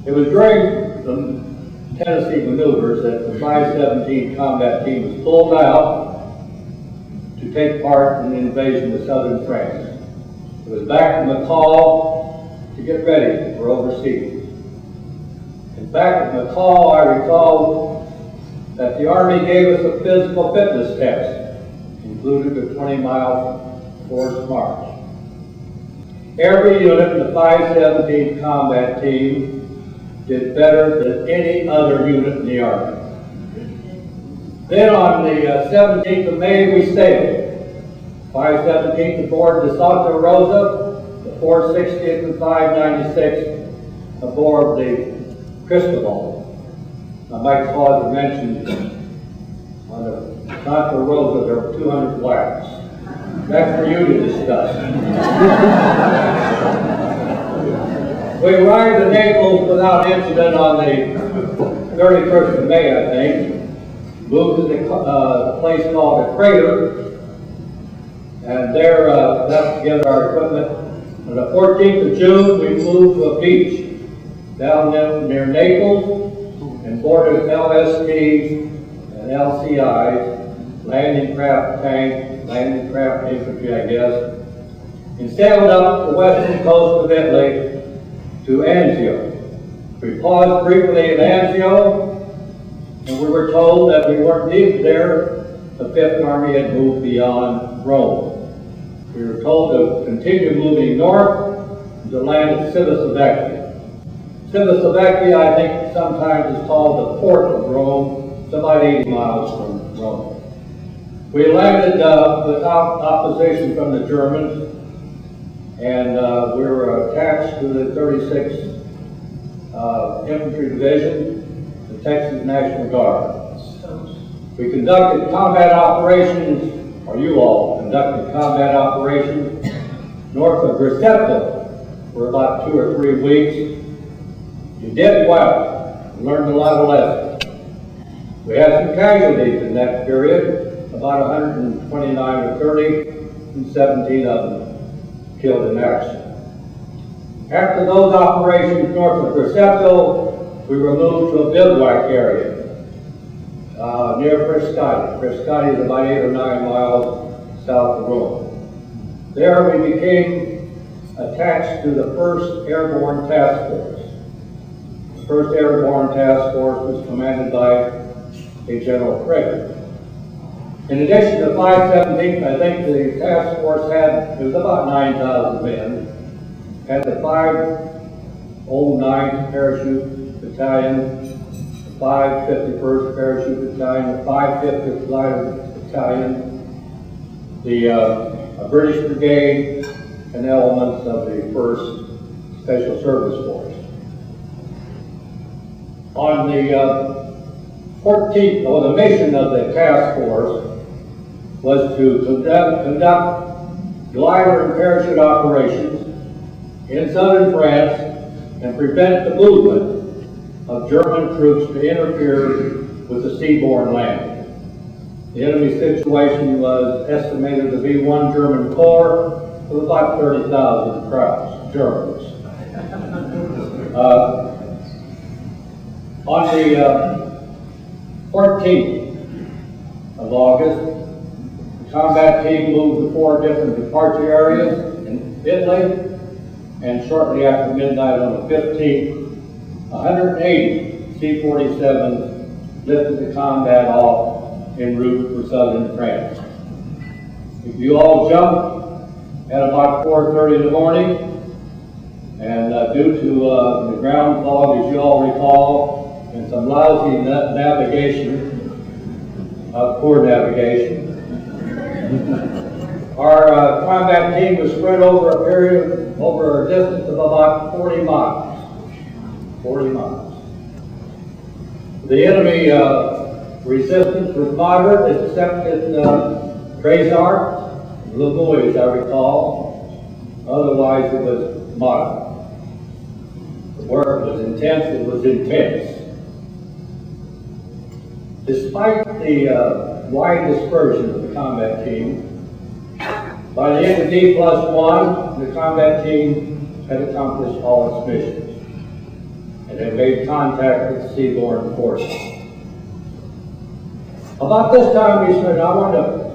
It was during the Tennessee maneuvers that the 517th Combat Team was pulled out to take part in the invasion of southern France. It was back in McCall to get ready for overseas. And back at McCall, I recall that the Army gave us a physical fitness test, included a 20-mile forced march. Every unit in the 517th Combat Team did better than any other unit in the Army. Then on the 17th of May, we sailed. 517th aboard the Santa Rosa, the 460th and 596th aboard the Cristobal. Now, Mike Claus mentioned on the Santa Rosa there were 200 blacks. That's for you to discuss. We arrived at Naples without incident on the 31st of May, I think. Moved to the place called the Crater, and there left together our equipment. On the 14th of June, we moved to a beach down near Naples and boarded LSTs and LCIs, landing craft tank, landing craft infantry, I guess, and sailed up the western coast of Italy to Anzio. We paused briefly at Anzio, and we were told that we weren't needed there. The 5th Army had moved beyond Rome. We were told to continue moving north to land at Civitavecchia. Civitavecchia, I think, sometimes is called the port of Rome. It's about 80 miles from Rome. We landed without opposition from the Germans, and we were attached to the 36th Infantry Division, the Texas National Guard. We conducted combat operations, or you all conducted combat operations, north of Graceffa for about 2 or 3 weeks. You did well, learned a lot of lessons. We had some casualties in that period, about 129 or 30, and 17 of them killed in action. After those operations north of Graceffa, we were moved to a bivouac area near Frascati. Frascati is about 8 or 9 miles south of Rome. There we became attached to the 1st Airborne Task Force. The 1st Airborne Task Force was commanded by a General Craig. In addition to 517th, I think the task force it was about 9,000 men, had the 509th Parachute Battalion, the 551st Parachute Battalion, the 550th Glider Battalion, the British Brigade, and elements of the 1st Special Service Force. On the 14th, or the mission of the task force was to conduct glider and parachute operations in southern France and prevent the movement of German troops to interfere with the seaborne landing. The enemy situation was estimated to be 1 German corps with about 30,000 Germans. On the 14th of August, the combat team moved to 4 different departure areas in Italy, and shortly after midnight on the 15th, 180 C-47s lifted the combat off en route for southern France. If you all jumped at about 4:30 in the morning, and due to the ground fog, as you all recall, and some lousy navigation, poor navigation, our combat team was spread over a distance of about 40 miles. 40 miles. The enemy resistance was moderate, except at Trésart, Lemoy, as I recall. Otherwise, it was moderate. Where it was intense, it was intense. Despite the wide dispersion of the combat team, by the end of D+1, the combat team had accomplished all its missions. And they made contact with seaborne forces. About this time we started, I want to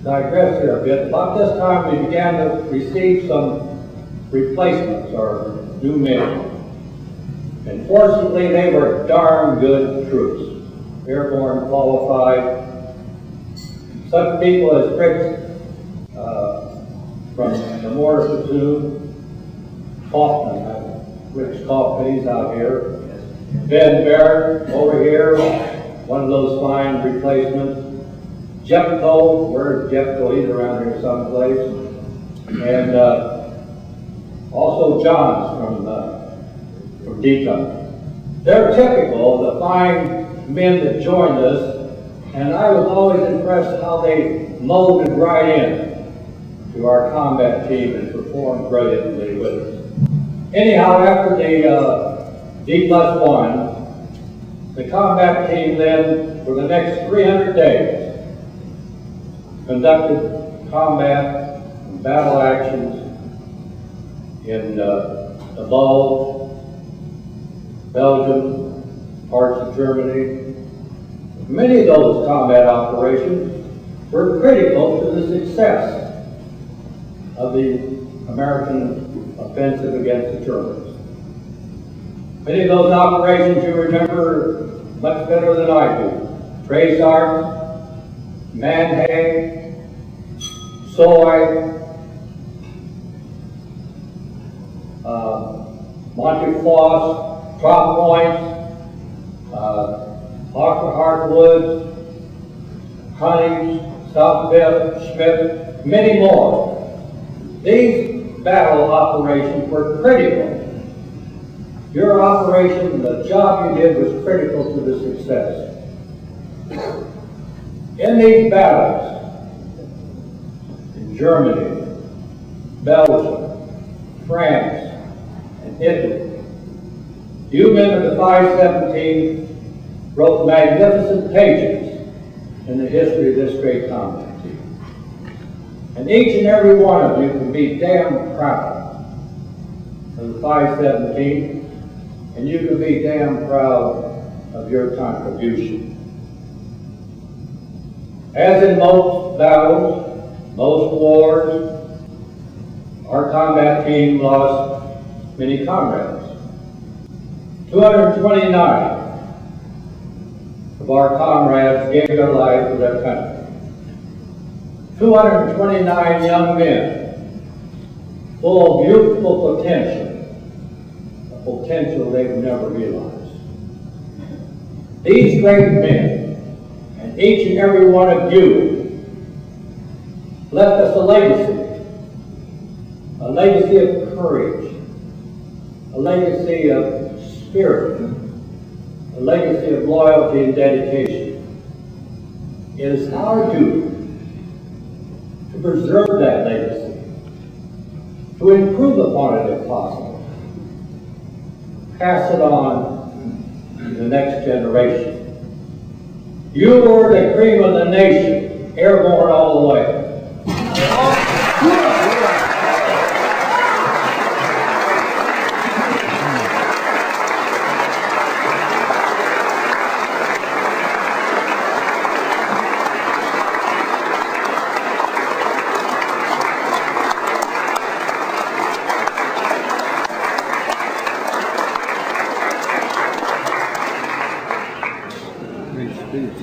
digress here a bit, about this time we began to receive some replacements or new men. And fortunately they were darn good troops, airborne qualified. Such people as Fritz from the Morris platoon, Kaufman, Rich Kaufman, he's out here. Ben Barrett over here, one of those fine replacements. Jeffco, where's Jeffco? He's around here someplace. And also Johns from Deacon. They're typical of the fine men that joined us, and I was always impressed how they molded right in to our combat team and performed brilliantly with us. Anyhow, after the D+1, the combat team then, for the next 300 days, conducted combat and battle actions in the Bulge, Belgium, parts of Germany. Many of those combat operations were critical to the success of the American offensive against the Germans. Many of those operations you remember much better than I do. Trace Arms, Manhague, Soy, Montefoss, Trop Points, Hartwood, Hunting's, South Bend, Schmidt, many more. These battle operations were critical. Your operation, the job you did, was critical to the success. In these battles, in Germany, Belgium, France, and Italy, you men of the 517th wrote magnificent pages in the history of this great combat team. And each and every one of you can be damn proud of the 517th, and you can be damn proud of your contribution. As in most battles, most wars, our combat team lost many comrades. 229 of our comrades gave their lives for their country. 229 young men, full of youthful potential, a potential they've never realized. These great men, and each and every one of you, left us a legacy of courage, a legacy of spirit, a legacy of loyalty and dedication. It is our duty to preserve that legacy, to improve upon it if possible, pass it on to the next generation. You were the cream of the nation, airborne all the way. Great speech.